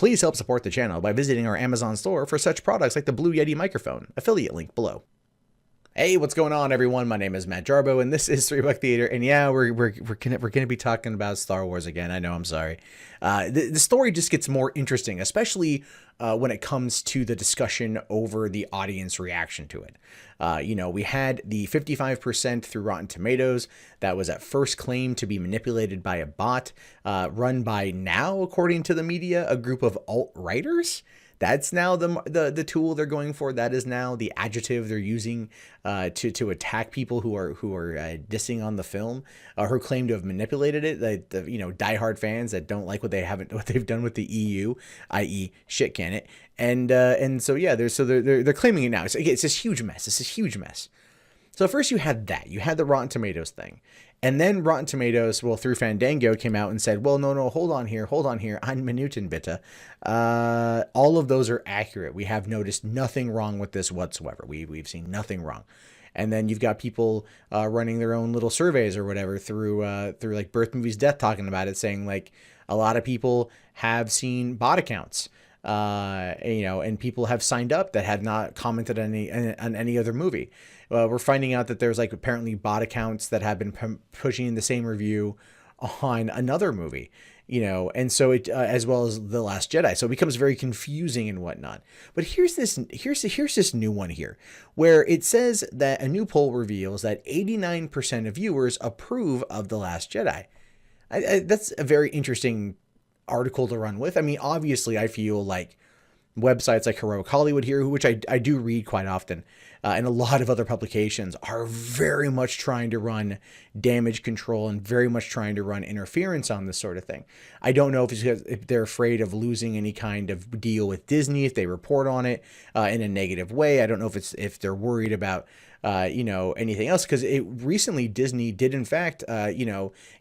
Please help support the channel by visiting our Amazon store for such products like the Blue Yeti microphone, affiliate link below. Hey, what's going on, everyone? My name is Matt Jarbo, and this is $3 Theater. And yeah, we're gonna be talking about Star Wars again. I know, I'm sorry. The story just gets more interesting, especially when it comes to the discussion over the audience reaction to it. We had the 55% through Rotten Tomatoes that was at first claimed to be manipulated by a bot run by, now according to the media, a group of alt-writers. That's now the tool they're going for. That is now the adjective they're using to attack people who are dissing on the film, who claim to have manipulated it. The diehard fans that don't like what they've done with the EU, i.e. shit can it, and so yeah, they're claiming it now. It's this huge mess. It's this huge mess. So first you had the Rotten Tomatoes thing. And then Rotten Tomatoes, well, through Fandango, came out and said, well, no, hold on here, ein Minuten bitte. All of those are accurate. We have noticed nothing wrong with this whatsoever. We've seen nothing wrong. And then you've got people running their own little surveys or whatever through like Birth Movies Death, talking about it, saying like a lot of people have seen bot accounts. And people have signed up that had not commented on any other movie. We're finding out that there's like apparently bot accounts that have been pushing the same review on another movie, and so it as well as The Last Jedi. So it becomes very confusing and whatnot. But here's this new one here, where it says that a new poll reveals that 89% of viewers approve of The Last Jedi. That's a very interesting article to run with. I mean, obviously, I feel like websites like Heroic Hollywood here, which I do read quite often, and a lot of other publications are very much trying to run damage control and very much trying to run interference on this sort of thing. I don't know if it's because if they're afraid of losing any kind of deal with Disney if they report on it in a negative way. I don't know if they're worried about anything else, because recently Disney did in fact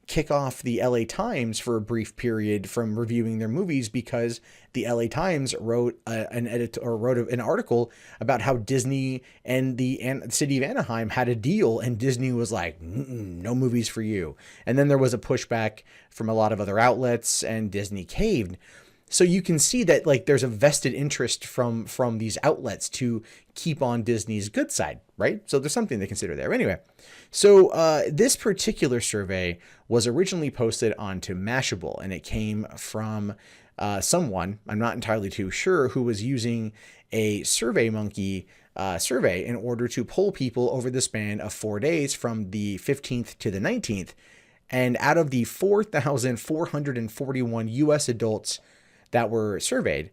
kick off the LA Times for a brief period from reviewing their movies, because the LA Times wrote an article about how Disney and the city of Anaheim had a deal, and Disney was like, no movies for you. And then there was a pushback from a lot of other outlets, and Disney caved. So you can see that like there's a vested interest from these outlets to keep on Disney's good side, right? So there's something to consider there. Anyway, so this particular survey was originally posted onto Mashable, and it came from someone, I'm not entirely too sure, who was using a SurveyMonkey survey in order to poll people over the span of 4 days from the 15th to the 19th. And out of the 4,441 US adults that were surveyed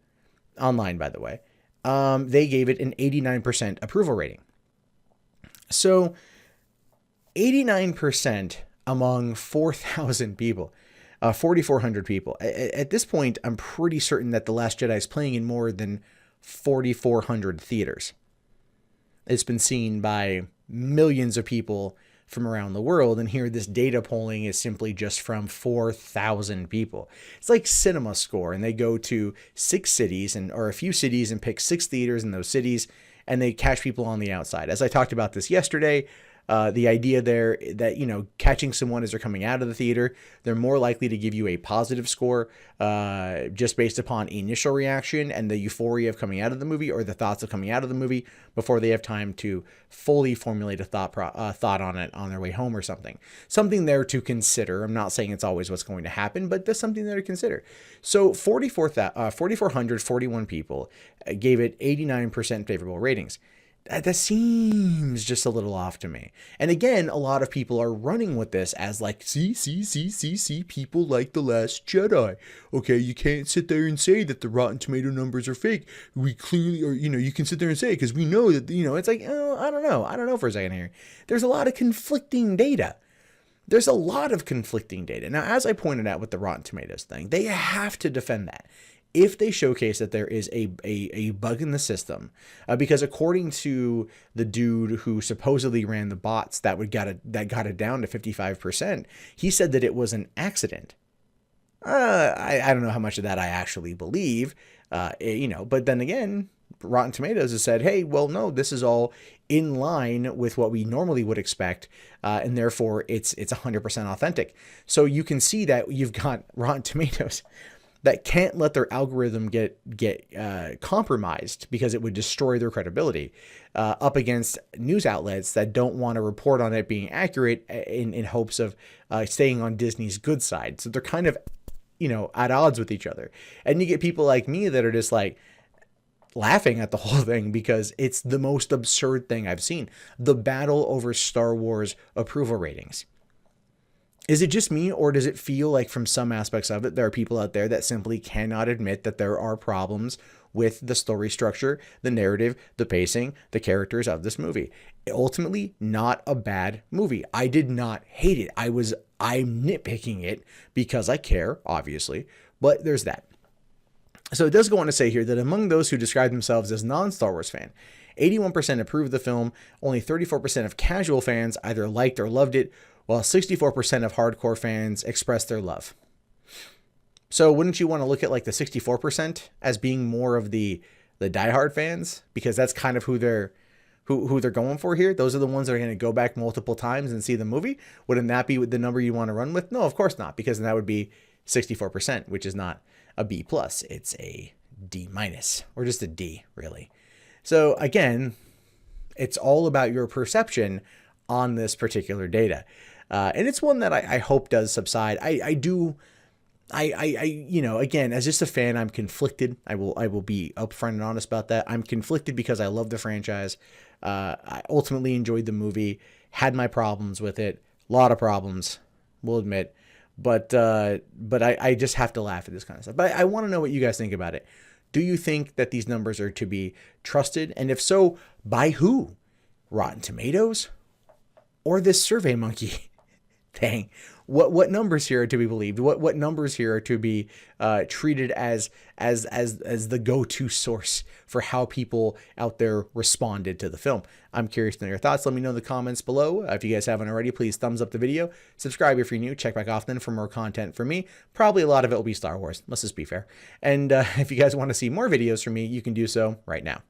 online, by the way, they gave it an 89% approval rating. So 89% among 4,000 people, 4,400 people. At this point, I'm pretty certain that The Last Jedi is playing in more than 4,400 theaters. It's been seen by millions of people from around the world, and here this data polling is simply just from 4,000 people. It's like Cinema Score, and they go to 6 cities or a few cities and pick 6 theaters in those cities, and they catch people on the outside. As I talked about this yesterday, the idea there that, catching someone as they're coming out of the theater, they're more likely to give you a positive score just based upon initial reaction and the euphoria of coming out of the movie, or the thoughts of coming out of the movie, before they have time to fully formulate a thought on it on their way home or something. Something there to consider. I'm not saying it's always what's going to happen, but there's something there to consider. So 4,441 people gave it 89% favorable ratings. That seems just a little off to me. And again, a lot of people are running with this as like, see, people like The Last Jedi. Okay, you can't sit there and say that the Rotten Tomato numbers are fake. We clearly, or, you can sit there and say it because we know that, it's like, oh, I don't know for a second here. There's a lot of conflicting data. Now, as I pointed out with the Rotten Tomatoes thing, they have to defend that if they showcase that there is a bug in the system, because according to the dude who supposedly ran the bots that got it down to 55%, he said that it was an accident. I don't know how much of that I actually believe, but then again, Rotten Tomatoes has said, hey, well, no, this is all in line with what we normally would expect, and therefore it's 100% authentic. So you can see that you've got Rotten Tomatoes that can't let their algorithm get compromised because it would destroy their credibility, up against news outlets that don't want to report on it being accurate in hopes of staying on Disney's good side. So they're kind of, at odds with each other. And you get people like me that are just like laughing at the whole thing because it's the most absurd thing I've seen. The battle over Star Wars approval ratings. Is it just me, or does it feel like from some aspects of it, there are people out there that simply cannot admit that there are problems with the story structure, the narrative, the pacing, the characters of this movie? Ultimately, not a bad movie. I did not hate it. I'm nitpicking it because I care, obviously, but there's that. So it does go on to say here that among those who describe themselves as non-Star Wars fan, 81% approved the film, only 34% of casual fans either liked or loved it, while 64% of hardcore fans expressed their love. So wouldn't you want to look at like the 64% as being more of the diehard fans? Because that's kind of who they're going for here. Those are the ones that are going to go back multiple times and see the movie. Wouldn't that be the number you want to run with? No, of course not, because then that would be 64%, which is not a B+. It's a D-, or just a D, really. So again, it's all about your perception on this particular data. And it's one that I hope does subside. Again, as just a fan, I'm conflicted. I will be upfront and honest about that. I'm conflicted because I love the franchise. I ultimately enjoyed the movie, had my problems with it, a lot of problems, we'll admit. But I just have to laugh at this kind of stuff. But I want to know what you guys think about it. Do you think that these numbers are to be trusted? And if so, by who? Rotten Tomatoes or this SurveyMonkey thing? What numbers here are to be believed? What numbers here are to be treated as the go-to source for how people out there responded to the film? I'm curious to know your thoughts. Let me know in the comments below. If you guys haven't already, please thumbs up the video. Subscribe if you're new. Check back often for more content from me. Probably a lot of it will be Star Wars. Let's just be fair. And if you guys want to see more videos from me, you can do so right now.